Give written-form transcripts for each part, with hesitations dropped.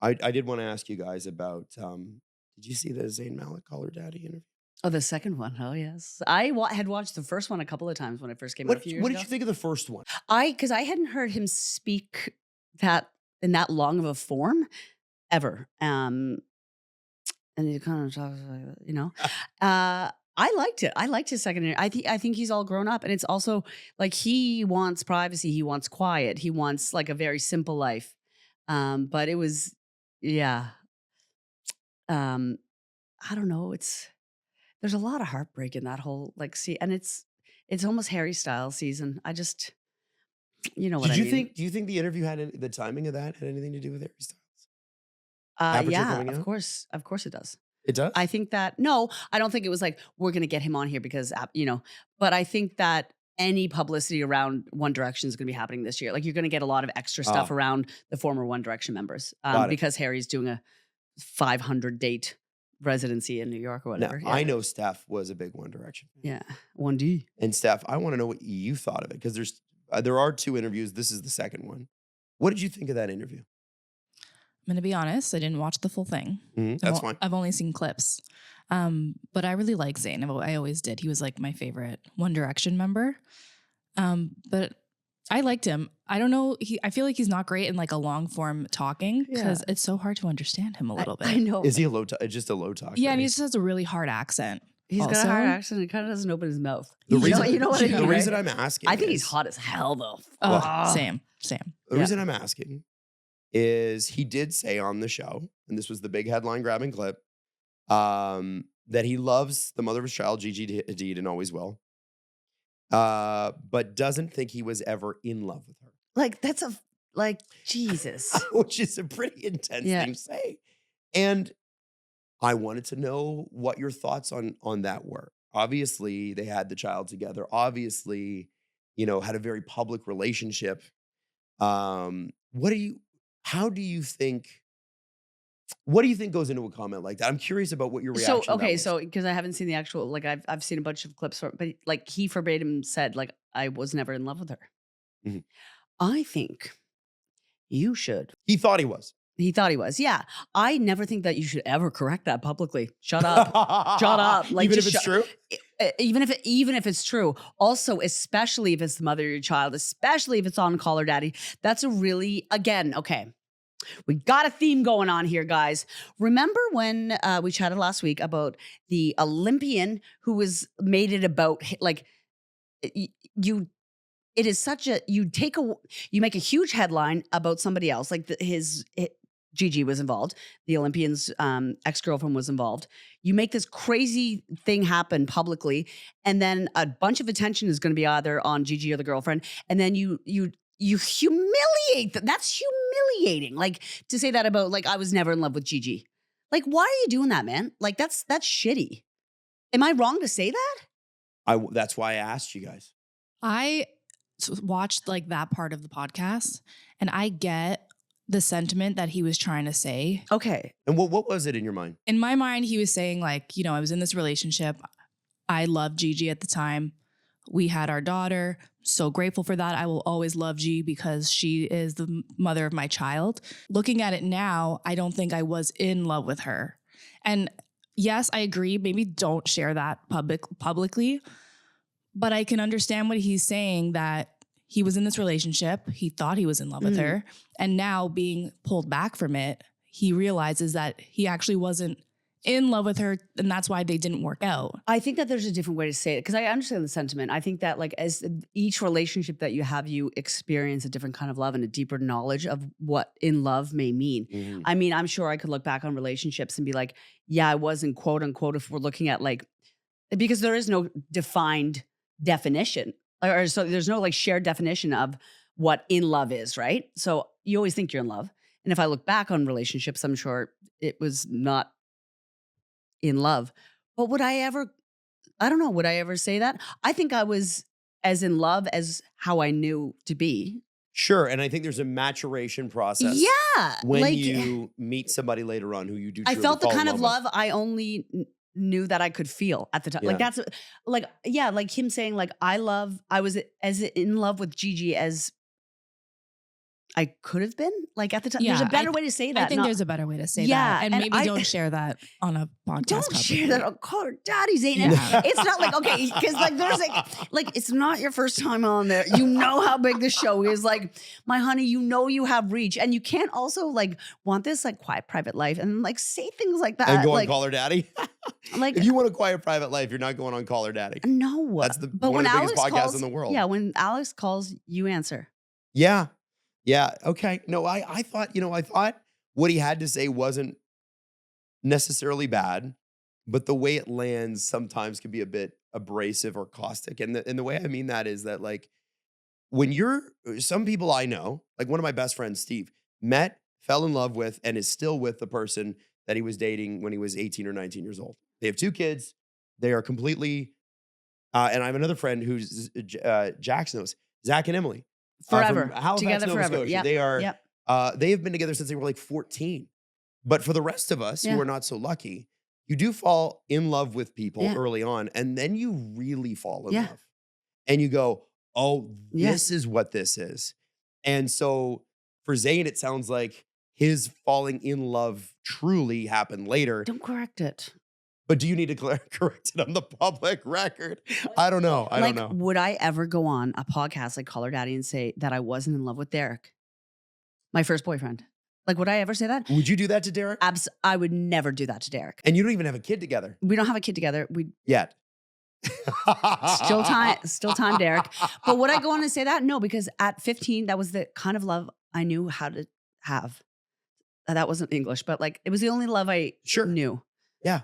I did want to ask you guys about, did you see the Zayn Malik Call Her Daddy interview? Oh, the second one. Oh, yes. Had watched the first one a couple of times when it first came out a few years What ago. did you think of the first one? Because I hadn't heard him speak that in that long of a form ever. And he kind of talks like that, you know. I liked it. I liked his second. I think he's all grown up, and it's also like he wants privacy. He wants quiet. He wants like a very simple life. But it was, yeah. Um, I don't know. There's a lot of heartbreak in that whole like see, and it's almost Harry Styles season. I just, you know what Did I you mean. think? Do you think the interview the timing of that had anything to do with Harry Styles? Aperture Yeah, coming out? of course it does. It does. I think that no, I don't think it was like we're going to get him on here because you know, but I think that any publicity around One Direction is going to be happening this year. Like you're going to get a lot of extra stuff Ah, around the former One Direction members got it. because Harry's doing a 500 date residency in New York or Now whatever. I Yeah, know Steph was a big One Direction fan, yeah, 1D. and Steph, I want to know what you thought of it because there are two interviews. This is the second one. What did you think of that interview? I'm going to be honest, I didn't watch the full thing. That's fine. I've only seen clips. But I really like Zayn. I always did. He was like my favorite One Direction member. But I liked him. I don't know. I feel like he's not great in like a long form talking because it's so hard to understand him a little bit. I know. Is he just a low talk? Yeah, and he just has a really hard accent. He's got a also. hard accent. He kind of doesn't open his mouth. The You reason, know what I mean, the right? reason I'm asking, I think he's is- hot as hell though. Oh, Ah. same. The Yeah. reason I'm asking is he did say on the show, and this was the big headline grabbing clip, that he loves the mother of his child, Gigi Hadid, and always will, but doesn't think he was ever in love with her, Like that's Jesus. which is a pretty intense Yeah. thing to say. And I wanted to know what your thoughts on that were. Obviously, they had the child together. Obviously, had a very public relationship. How do you think? What do you think goes into a comment like that? I'm curious about what your reaction. So to that was. so because I haven't seen the actual like I've seen a bunch of clips, but like he verbatim said like I was never in love with her. Mhm. I think you should. He thought he was. He thought he was. Yeah, I never think that you should ever correct that publicly. Shut up. Shut up. Like, even if just it's true. Even if it's true. Also, especially if it's the mother of your child, especially if it's on Call Her Daddy. That's a really okay. We got a theme going on here, guys. Remember when we chatted last week about the Olympian who was made it about like you? It is such a you make a huge headline about somebody else, like Gigi was involved. The Olympian's ex-girlfriend was involved. You make this crazy thing happen publicly, and then a bunch of attention is going to be either on Gigi or the girlfriend, and then you humiliate them. That's humiliating. Like to say that about like I was never in love with Gigi. Like why are you doing that, man? Like that's shitty. Am I wrong to say that? That's why I asked you guys. I watched like that part of the podcast, and I get the sentiment that he was trying to say. Okay. And what was it in your mind? In my mind, he was saying like, I was in this relationship. I loved Gigi at the time. We had our daughter. So grateful for that. I will always love G because she is the mother of my child. Looking at it now, I don't think I was in love with her. And yes, I agree. Maybe don't share that publicly. But I can understand what he's saying, that he was in this relationship. He thought he was in love with her. And now being pulled back from it, he realizes that he actually wasn't in love with her. And that's why they didn't work out. I think that there's a different way to say it because I understand the sentiment. I think that like as each relationship that you have, you experience a different kind of love and a deeper knowledge of what in love may mean. Mhm. I mean, I'm sure I could look back on relationships and be like, yeah, I wasn't quote unquote, if we're looking at like, because there is no defined definition or so there's no like shared definition of what in love is, right? So you always think you're in love. And if I look back on relationships, I'm sure it was not in love. But would I ever say that? I think I was as in love as how I knew to be. Sure. And I think there's a maturation process. Yeah. When like, you meet somebody later on who you do I truly felt the fall in kind of with. love I only knew that I could feel at the time. Like Yeah. that's like, yeah, like him saying like, I was as in love with Gigi as I could have been like at the time. Yeah, There's a better way to say that. I think not- there's a better way to say Yeah, that. And and maybe don't share that on a podcast. Don't share publicly. that on Call Her Daddy, Zayn. Yeah. It's not like, okay, because like there's like it's not your first time on there. You know how big the show is. Like, my honey, you know you have reach. And you can't also like want this like quiet private life and like say things like that. And go like, on Call Her Daddy. like If you want a quiet private life, you're not going on Call Her Daddy. no. That's but one when of the biggest Alex podcasts calls, in the world. Yeah, when Alex calls, you answer. Yeah. Yeah. Okay. No, I thought, I thought what he had to say wasn't necessarily bad, but the way it lands sometimes can be a bit abrasive or caustic. And the way I mean that is that like when some people I know, like one of my best friends, Steve, met, fell in love with, and is still with the person that he was dating when he was 18 or 19 years old. They have 2 kids. They are completely, and I have another friend who's Jax knows, Zach and Emily. Forever. From Halifax, Together Nova forever. Scotia. Yep. They are. Yep. They have been together since they were like 14. But for the rest of us who are not so lucky, you do fall in love with people early on, and then you really fall in love, and you go, "Oh, this is what this is." And so for Zayn, it sounds like his falling in love truly happened later. Don't correct it. But do you need to correct it on the public record? I don't know. I don't know. Would I ever go on a podcast like Call Her Daddy and say that I wasn't in love with Derek, my first boyfriend? Like, would I ever say that? Would you do that to Derek? I would never do that to Derek. And you don't even have a kid together We don't have a kid together. yet. Still time, Derek. But would I go on and say that? No, because at 15, that was the kind of love I knew how to have. That wasn't English, but like it was the only love I knew. Yeah.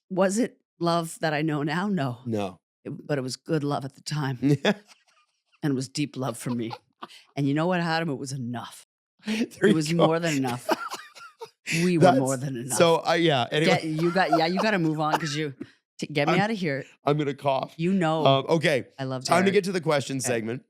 Was it love that I know now? No. No. But it was good love at the time. And it was deep love for me. And you know what, Adam? It was enough. It was more than enough. We were more than enough. So, anyway. You got to move on because get me out of here. I'm going to cough. You know. Okay. I love Time to Derek. get to the question segment.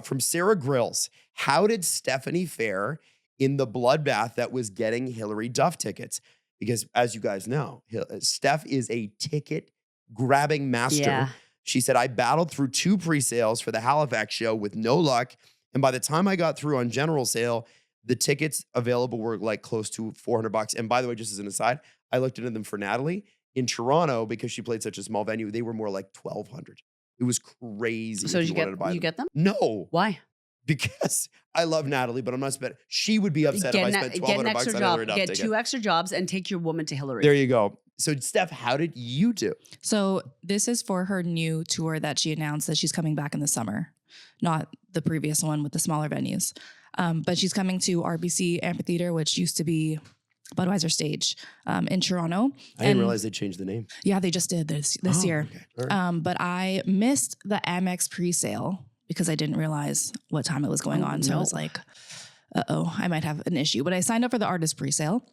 From Sarah Grills. How did Stephanie fare in the bloodbath that was getting Hilary Duff tickets? Because as you guys know, Steph is a ticket grabbing master. Yeah. She said, I battled through 2 pre-sales for the Halifax show with no luck. And by the time I got through on general sale, the tickets available were like close to $400. And by the way, just as an aside, I looked into them for Natalie in Toronto because she played such a small venue. They were more like $1,200. It was crazy. So if did wanted to buy you get them? No. Why? Because I love Natalie, but I'm not spending. She would be upset if I spent $1,200 on a Hilary Duff Get ticket. 2 extra jobs and take your woman to Hilary. There you go. So, Steph, how did you do? So this is for her new tour that she announced that she's coming back in the summer, not the previous one with the smaller venues. But she's coming to RBC Amphitheater, which used to be Budweiser Stage in Toronto. I didn't realize they changed the name. Yeah, they just did this year. Okay. All right. But I missed the Amex pre-sale because I didn't realize what time it was going on. So I was like, I might have an issue. But I signed up for the artist pre-sale.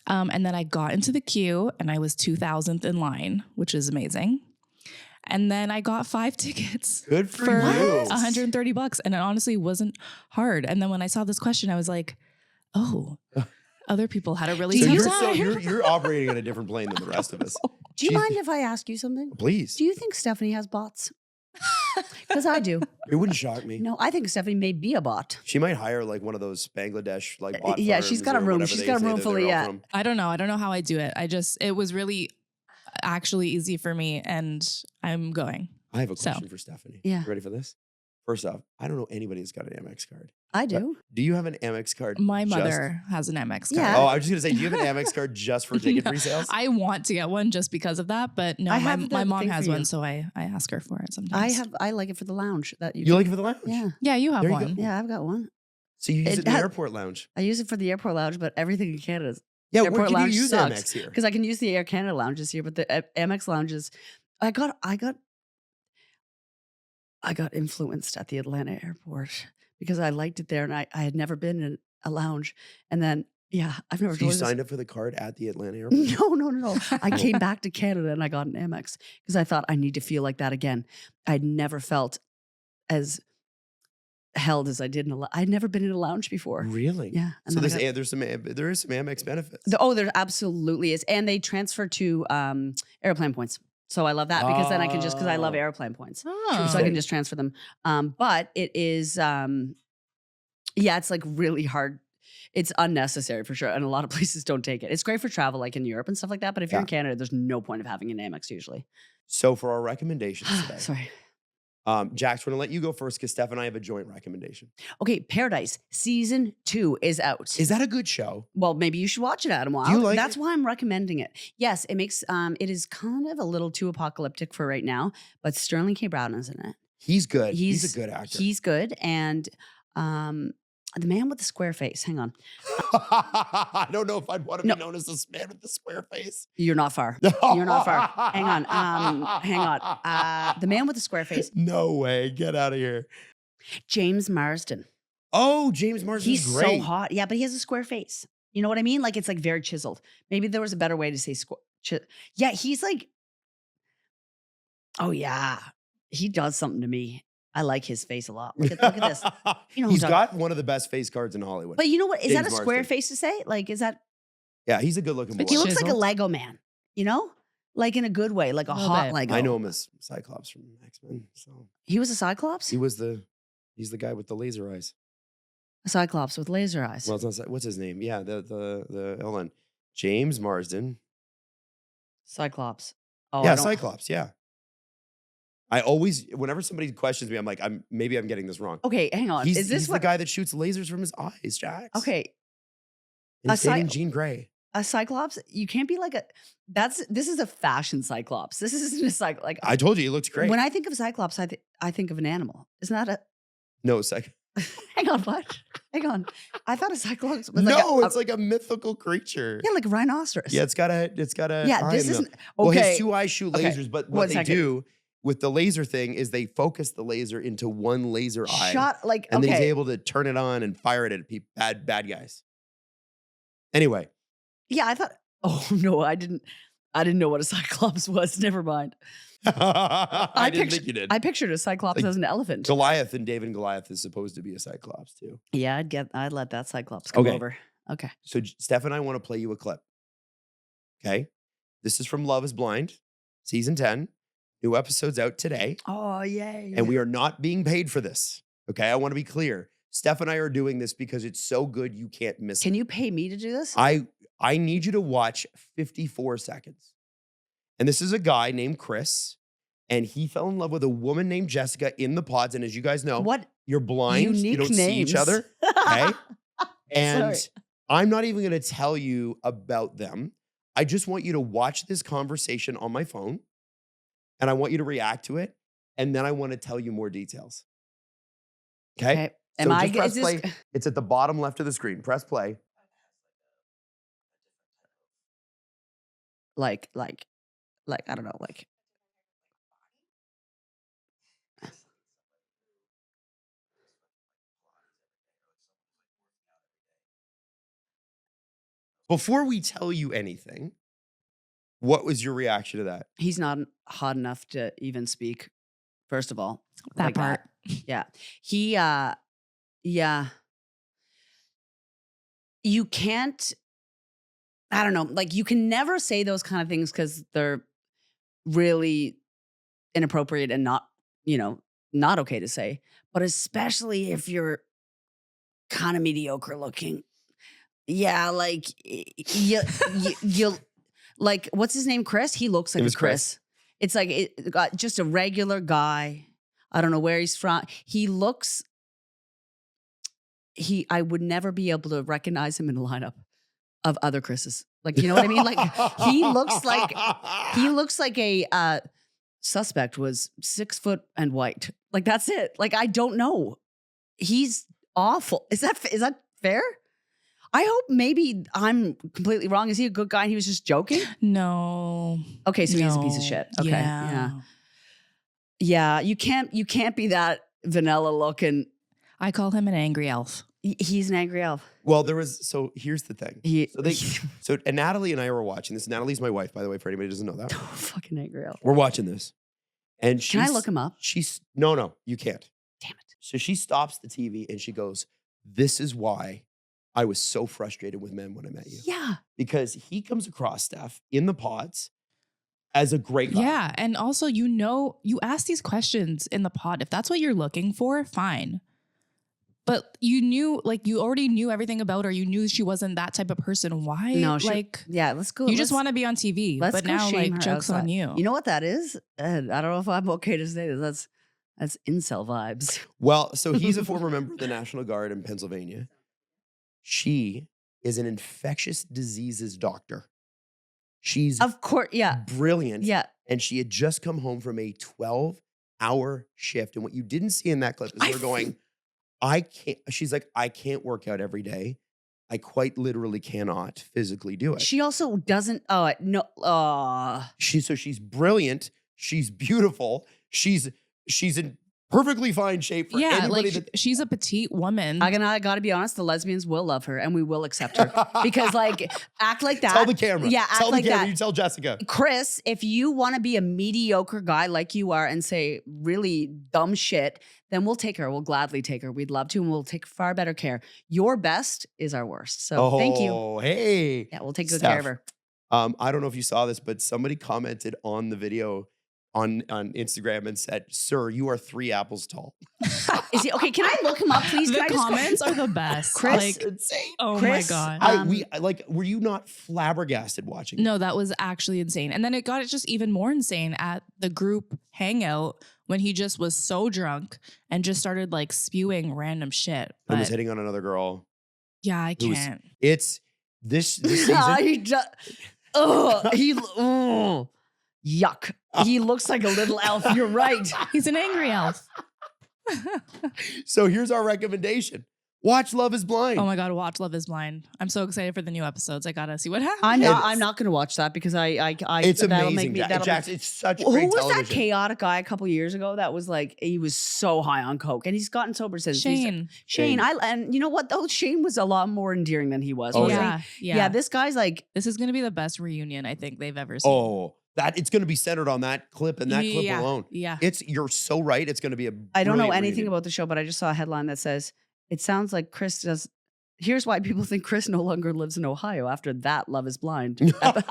And then I got into the queue and I was 2,000th in line, which is amazing. And then I got 5 tickets Good for for you. $130. And it honestly wasn't hard. And then when I saw this question, I was like, oh, other people had a really So tough time. you're operating on a different plane than the rest of us. Do you mind if I ask you something? Please. Do you think Stephanie has bots? Because I do. It wouldn't shock me. No, I think Stephanie may be a bot. She might hire like one of those Bangladesh like bot Yeah, farms she's got a or room. whatever She's they got a say room that full of, they're all yeah. from. I don't know how I do it. It was really actually easy for me and I'm going. I have a question for Stephanie. Yeah. You ready for this? First off, I don't know anybody who's got an Amex card. I do. Do you have an Amex card? My just- mother has an Amex card. Yeah. Oh, I was just going to say, do you have an Amex card just for ticket No, pre-sales? I want to get one just because of that, but no, I have the my mom thing has for you. one, so I ask her for it sometimes. I like it for the lounge. That You like it for the lounge? Yeah. Yeah, you have There you go. one. Yeah, I've got one. So you use It it in the has- airport lounge? I use it for the airport lounge, but everything in Canada is Yeah, where airport can lounge you use sucks. Amex here? because I can use the Air Canada lounges here, but the Amex lounges, I got influenced at the Atlanta airport because I liked it there, and I had never been in a lounge, and then I've never. So you told signed up for the card at the Atlanta airport? No. I came back to Canada and I got an Amex because I thought I need to feel like that again. I'd never felt as held as I did I'd never been in a lounge before. Really? Yeah. And So then there is some Amex benefits. there absolutely is. And they transfer to airplane points. So I love that because then I can because I love Oh. airplane points. Oh. So I can just transfer them. But it is Yeah, it's like really hard. It's unnecessary for sure. And a lot of places don't take it. It's great for travel, like in Europe and stuff like that. But if you're Yeah. in Canada, there's no point of having an Amex usually. So for our recommendations today, Sorry. Jax, we're going to let you go first because Steph and I have a joint recommendation. Okay, Paradise season 2 is out. Is that a good show? Well, maybe you should watch it, Adam Wylde. Do you like That's it? why I'm recommending it. Yes, it makes it is kind of a little too apocalyptic for right now, but Sterling K. Brown is in it. He's good. He's a good actor. He's good. And the man with the square face. Hang on. I don't know if I'd want to No. be known as this man with the square face. You're not far. You're not far. Hang on. Hang on. The man with the square face. No way. Get out of here. James Marsden. Oh, James Marsden's He's great. so hot. Yeah, but he has a square face. You know what I mean? Like it's like very chiseled. Maybe there was a better way to say yeah, he's like, oh yeah, he does something to me. I like his face a lot. Look at this. You know, He's who I'm got one of the best face cards in Hollywood. But you know what? Is that a James square Marsden. face to say? Like, is that Yeah, he's a good looking boy. like he looks like a Chiseled. Lego man? You know, like in a good way, like a Little hot bit. Lego. I know him as Cyclops from X-Men. So He was a Cyclops. he's the guy with the laser eyes. A Cyclops with laser eyes. Well, it's not, what's his name? Yeah, the hold on. James Marsden. Cyclops. Oh, Yeah, I don't- Cyclops, yeah. I always, whenever somebody questions me, I'm like, maybe I'm getting this wrong. Okay, hang on. He's, Is this he's the what? guy that shoots lasers from his eyes, Jax. Okay, And A he's dating Cy- Jean Grey. a Cyclops. You can't be like a. This is a fashion Cyclops. This isn't a Cyclops. Like I told you, he looks great. when I think of Cyclops, I think of an animal. Isn't that a? No, it's like, Hang on, what? Hang on. I thought a Cyclops was no, like it's like a mythical creature. yeah, like a rhinoceros. Yeah, it's got a yeah. eye This in the- isn't Well, okay. his two eyes shoot Okay, lasers, but one what they second. do with the laser thing is they focus the laser into one laser eye. Shot like And then he's okay. able to turn it on and fire it at bad guys. Anyway, Yeah, I thought. Oh no, I didn't know what a Cyclops was. Never mind. I didn't think you did. I pictured a Cyclops Like as an elephant. Goliath and David and Goliath is supposed to be a Cyclops too. Yeah, I'd let that Cyclops come Okay. over. Okay. So Steph and I want to play you a clip. Okay. This is from Love is Blind, season 10. New episodes out today. Oh yay. And we are not being paid for this. Okay. I want to be clear. Steph and I are doing this because it's so good you can't miss it. Can you pay me to do this? I need you to watch 54 seconds. And this is a guy named Chris, and he fell in love with a woman named Jessica in the pods. And as you guys know, What you're blind, unique you don't see each names. other. Okay. And Sorry. I'm not even going to tell you about them. I just want you to watch this conversation on my phone, and I want you to react to it, and then I want to tell you more details. Okay. Okay. Am So I just press is this play. It's at the bottom left of the screen. Press play. like I don't know, like Before we tell you anything, what was your reaction to that? he's not hot enough to even speak, first of all. That Like part. Yeah. He yeah. You can't I don't know, like you can never say those kind of things because they're really inappropriate and not, not okay to say. But especially if you're kind of mediocre looking. Yeah, like you like what's his name? Chris? He looks like It a was Chris. Chris. It's like it got just a regular guy. I don't know where he's from. He looks I would never be able to recognize him in a lineup of other Chris's. Like, you know what I mean? Like he looks like a suspect was 6 foot and white. Like that's it. Like I don't know. He's awful. Is that fair? I hope maybe I'm completely wrong. Is he a good guy and he was just joking? No. Okay, so he's a piece of No. shit. Okay. Yeah. Yeah. You can't be that vanilla looking. I call him an angry elf. He's an angry elf. Well, so here's the thing. He And Natalie and I were watching this. Natalie's my wife, by the way, for anybody who doesn't know that. fucking angry elf. We're watching this. And Can I look him up? No, you can't. Damn it. So she stops the TV and she goes, "This is why I was so frustrated with men when I met you." Yeah. Because he comes across, Steph, in the pods as a great guy. Yeah. And also, you ask these questions in the pod. If that's what you're looking for, fine. But you knew, like, you already knew everything about her. You knew she wasn't that type of person. Why? No, let's go. You just want to be on TV. Let's but go now, shame like, her joke's outside. on you. You know what that is? And I don't know if I'm okay to say this. That's incel vibes. Well, so he's a former member of the National Guard in Pennsylvania. She is an infectious diseases doctor. She's Of course, yeah. brilliant. Yeah. And she had just come home from a 12-hour shift. And what you didn't see in that clip is her going, she's like, I can't work out every day. I quite literally cannot physically do it. She also doesn't, She's brilliant. She's beautiful. She's in perfectly fine shape for anybody like she's a petite woman. I gotta be honest, the lesbians will love her and we will accept her. Because like, act like that. Tell the camera. Yeah, act tell like the camera. that. You tell Jessica. Chris, if you want to be a mediocre guy like you are and say really dumb shit, then we'll take her. We'll gladly take her. We'd love to, and we'll take far better care. Your best is our worst. So thank you. Oh, hey. Yeah, we'll take good Steph, care of her. I don't know if you saw this, but somebody commented on the video on Instagram and said, "Sir, you are 3 apples tall." Is he okay? Can I look him up, please? The Can I just comments are the best. Chris, Like, Insane. oh Chris, my God. Were you not flabbergasted watching? No, that was actually insane. And then it got just even more insane at the group hangout when he just was so drunk and just started like spewing random shit. And was But hitting on another girl. yeah, I Who was- can't. It's this season. Yuck. He looks like a little elf. You're right. He's an angry elf. So here's our recommendation. Watch Love is Blind. Oh my God, watch Love is Blind. I'm so excited for the new episodes. I gotta see what happens. I'm not going to watch that because It's that'll amazing, make me, that'll Jax. It's such Who great was television. that chaotic guy a couple years ago that was like, he was so high on coke and he's gotten sober since. Shane. Shane. And you know what though? Shane was a lot more endearing than he was. Oh, wasn't yeah. he? Yeah. Yeah, this guy's like, This is gonna be the best reunion I think they've ever seen. Oh, that it's going to be centered on that clip and that clip Yeah, alone. yeah. You're so right. It's going to be a I don't know brilliant anything reunion. about the show, but I just saw a headline that says, it sounds like Chris does. Here's why people think Chris no longer lives in Ohio after that Love is Blind. Goodbye,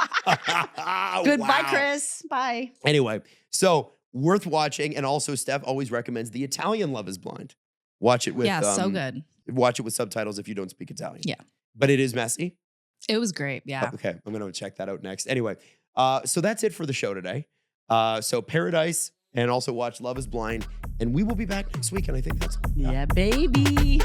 Wow. Chris. Bye. Anyway, so worth watching. And also, Steph always recommends the Italian Love is Blind. Watch it with so good. Watch it with subtitles if you don't speak Italian. Yeah. But it is messy. It was great. Yeah. Okay, I'm going to check that out next. Anyway, so that's it for the show today. So Paradise and also watch Love is Blind. And we will be back next week. And I think that's Yeah, baby.